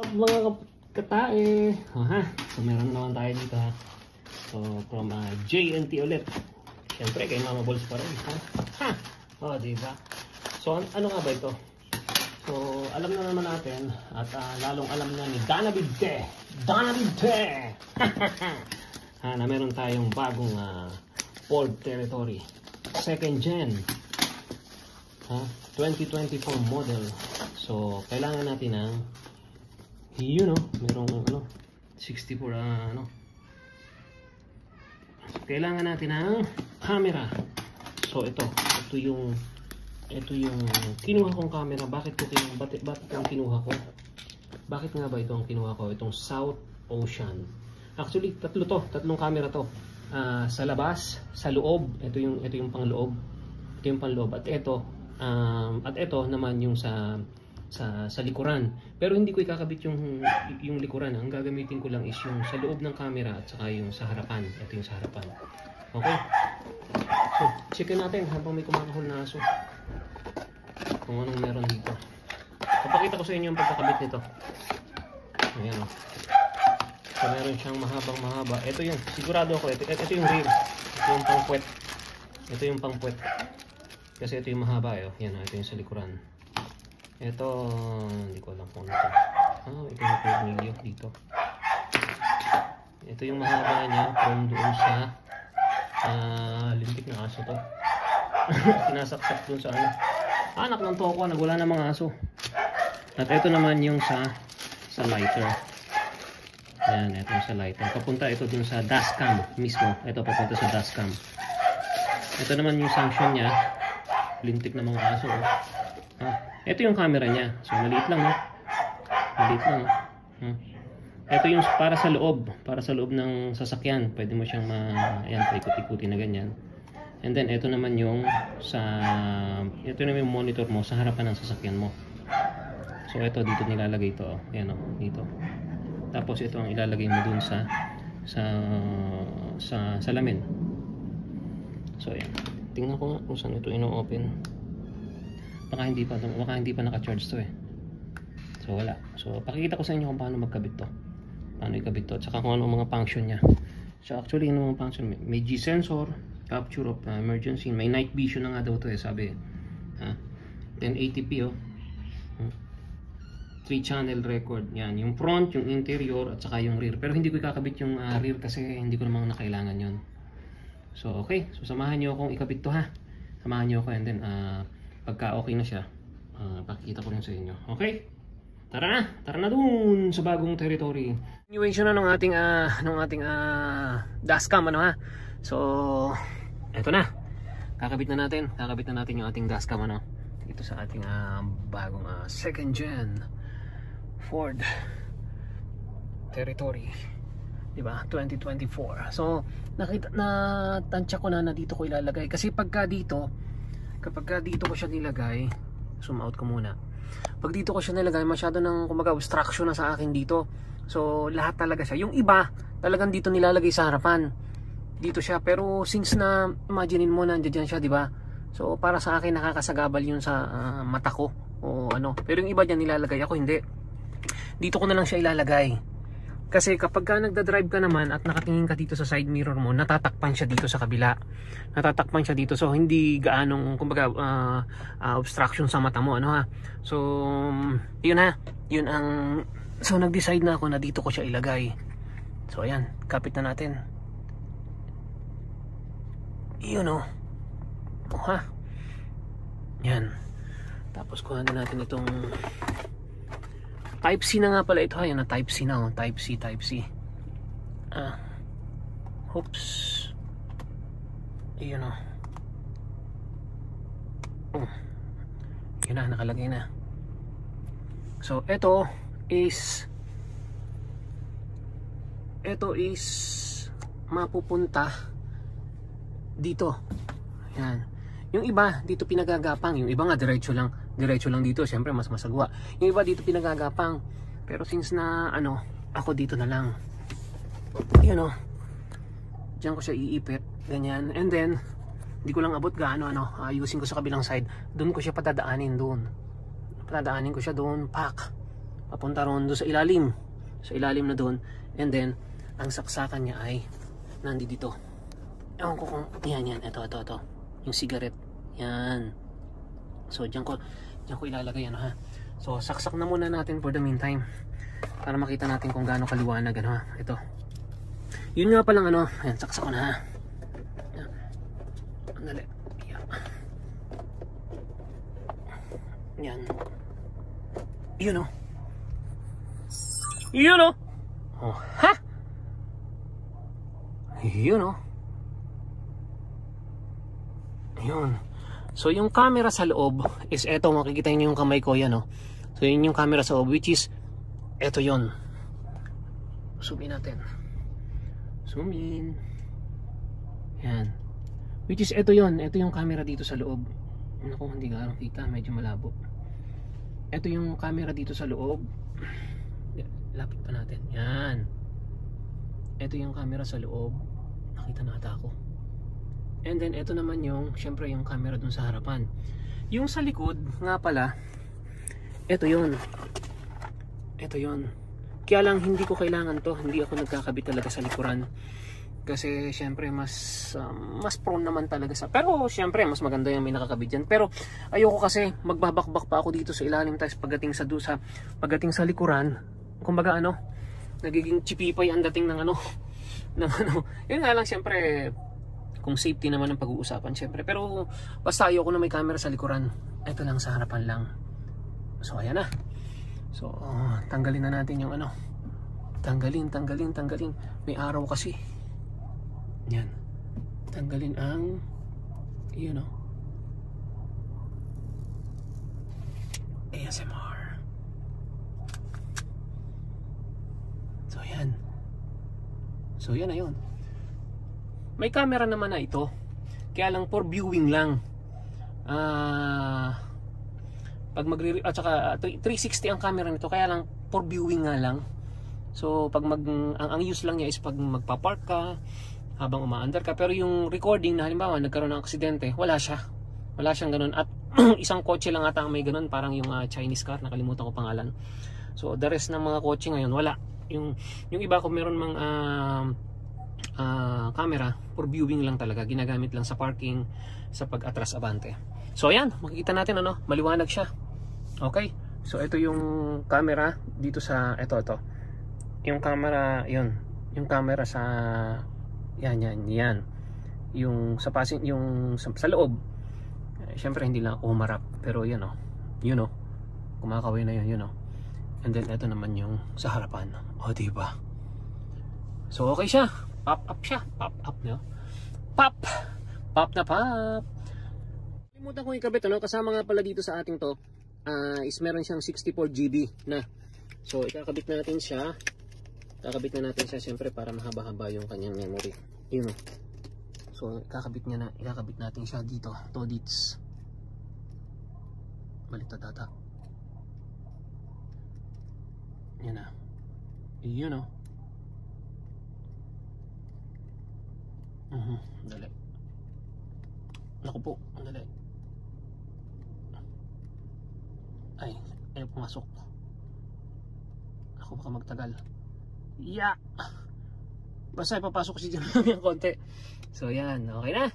up mga katae? So meron naman tayo dito ha. So from JNT ulit. Siyempre kay Mama Balls pa rin ha. Diba? So ano nga ba ito? So alam na naman natin at lalong alam na ni Dana Bidte na meron tayong bagong Ford Territory second gen 2024 model. So kailangan natin ng merong 64 kailangan natin ng camera. So ito yung kinuha kong camera. Bakit ang kinuha ko? Bakit nga ba ito ang kinuha ko? Itong South Ocean. Actually tatlong camera to. Sa labas, sa loob, ito yung pangloob. Ito yung panloob at ito naman yung sa likuran. Pero hindi ko ikakabit yung likuran. Ang gagamitin ko lang is yung sa loob ng camera at saka yung sa harapan. Ito yung sa harapan. Okay? So, checkin natin habang may kumakahol na aso. Kung anong meron dito. Papakita ko sa inyo yung pagkakabit nito. Ayan o. So, meron siyang mahaba. Ito yung, sigurado ako, ito yung rear. Ito yung pangpuwet. Ito yung pangpuwet. Kasi ito yung mahaba eh. Yan, ito yung sa likuran. Ito, hindi ko alam kung ano ito. Ito yung tornilyo dito. Ito yung mahaba niya from doon sa lintik na aso to. Sinasaksak doon sa ano. Anak ng toko, nagwala ng mga aso. At ito naman yung sa lighter. Yan, ito yung sa lighter. Papunta ito dun sa dashcam mismo. Ito papunta sa dashcam. Ito naman yung sanction niya. Lintik na mga aso. Ito yung camera niya. So maliit lang. Maliit lang. Ito yung para sa loob ng sasakyan. Pwede mo siyang paikot-ikutin na ganyan. And then ito naman yung ito naman yung monitor mo sa harapan ng sasakyan mo. So ito dito nilalagay ito. Ayan dito. Tapos ito ang ilalagay mo dun sa salamin. So ayan. Tingnan ko nga kung saan ito ino-open. Baka hindi pa naka-charge to eh. So wala. So pakikita ko sa inyo kung paano magkabit to. Paano ikabit to. At saka kung ano ang mga function niya. So actually ano ang function? May G-sensor, capture of emergency. May night vision na nga daw to eh, sabi. 1080p 3-channel record. Yan. Yung front, yung interior, at saka yung rear. Pero hindi ko ikakabit yung rear kasi hindi ko namang nakailangan yon. So okay. So samahan nyo akong ikabit to ha. Samahan nyo ako and then pagka okay na siya, pakikita ko rin sa inyo. Okay? Tara na dun sa bagong territory. Continuation na ng ating dashcam So, eto na. Kakabit na natin yung ating dashcam dito sa ating bagong second gen Ford Territory. Diba? 2024. So, natansya ko na dito ko ilalagay kasi kapag dito ko siya nilagay, zoom out ko muna. Pag dito ko siya nilagay, masyado ng obstruction na sa akin dito. So lahat talaga siya. Yung iba talagang dito nilalagay sa harapan. Dito siya, pero since na imaginein mo nandiyan siya, di ba? So para sa akin nakakasagabal yun sa mata ko o ano. Pero yung iba diyan nilalagay, ako hindi. Dito ko na lang siya ilalagay. Kasi kapag nagda-drive ka naman at nakatingin ka dito sa side mirror mo, natatakpan siya dito sa kabila. Natatakpan siya dito. So hindi gaanong obstruction sa mata mo, So yun Yun ang nag-decide na ako na dito ko siya ilagay. So ayan, kapit na natin. Yun Yan. Tapos kuha na natin itong Type C na nga pala ito. Ayan na, Type C na. Type C. Oops. Ayun Yun na, nakalagay na. So, ito is mapupunta dito. Ayan. Yung iba dito pinagagapang, yung iba nga diretso lang dito, syempre mas masagwa. Yung iba dito pinagagapang, pero since na ako dito na lang. Yun diyan ko siya iipit, ganyan. And then hindi ko lang abot gaano ayusin ko sa kabilang side. Doon ko siya patadaanin ko siya doon, pak. papunta ron doon sa ilalim. Sa ilalim na doon. And then, ang saksakan niya ay nandito. Ewan ko kung, yan, ito. Yung cigarette. Yan. So, dyan ko ilalagay, ano ha. So, saksak na muna natin for the meantime. Para makita natin kung gaano kaliwanag, ano ha. Ito. Yun nga palang, ano. Ayan, saksak ko na ha. Andali. Yan. Yun o. Yun o. Oh, ha? Yun o. Yun. So yung camera sa loob is eto, makikita niyo yung kamay ko, yan o. So yun yung camera sa loob, which is eto yun. Zoom in natin. Zoom in. Yan. Which is eto yun. Eto yung camera dito sa loob. Naku, hindi ka kita, medyo malabo. Eto yung camera dito sa loob. Lapit pa natin. Yan. Ito yung camera sa loob. Nakita na ata ako. And then ito naman yung, syempre yung camera dun sa harapan. Yung sa likod, nga pala, ito yun. Ito yun. Kaya lang hindi ko kailangan to. Hindi ako nagkakabit talaga sa likuran. Kasi syempre mas prone naman talaga sa. Pero syempre mas maganda yung may nakakabit dyan. Pero ayoko kasi magbabakbak pa ako dito sa ilalim. Tapos pagdating sa likuran, kumbaga ano, nagiging chipipay ang dating ng ano. Yun nga lang syempre, kung safety naman ang pag-uusapan syempre. Pero basta ayoko na may camera sa likuran. Ito lang sa harapan lang. So ayan na. So tanggalin na natin yung ano. Tanggalin. May araw kasi. Yan. Tanggalin ang ASMR. So yan. So yan na yun. May camera naman na ito. Kaya lang for viewing lang. Pag at saka 360 ang camera nito, kaya lang for viewing nga lang. So pag ang use lang niya is pag magpa-park ka habang umaandar ka, pero yung recording na halimbawa nagkaroon ng aksidente, wala siyang ganun. At isang kotse lang ata ang may ganun, parang yung Chinese car, nakalimutan ko pangalan. So the rest ng mga kotse ngayon wala. Yung iba ko meron mang camera for viewing lang talaga, ginagamit lang sa parking, sa pag-atras abante. So ayan, makikita natin ano, maliwanag siya. Okay, so ito yung camera dito sa ito yung camera, yung camera sa yan yung sa passing, yung sa loob. Syempre hindi lang ako humarap, pero yan kumakaway na yun and then ito naman yung sa harapan. Diba? So okay siya. Pop up siya. Pop up, no? Pop na pop. Kalimutan ko ikabit, kasama nga pala dito sa ating to is meron siyang 64 GB na. So ikakabit natin siya. Siyempre para mahaba-haba yung kanyang memory. So ikakabit natin siya dito. Todits. Baliktad data. Yan na. Dali. Naku po, dali. Ay, pumasok. Ako baka magtagal. Basta ipapasok si dyan yung konti. So yan, okay na.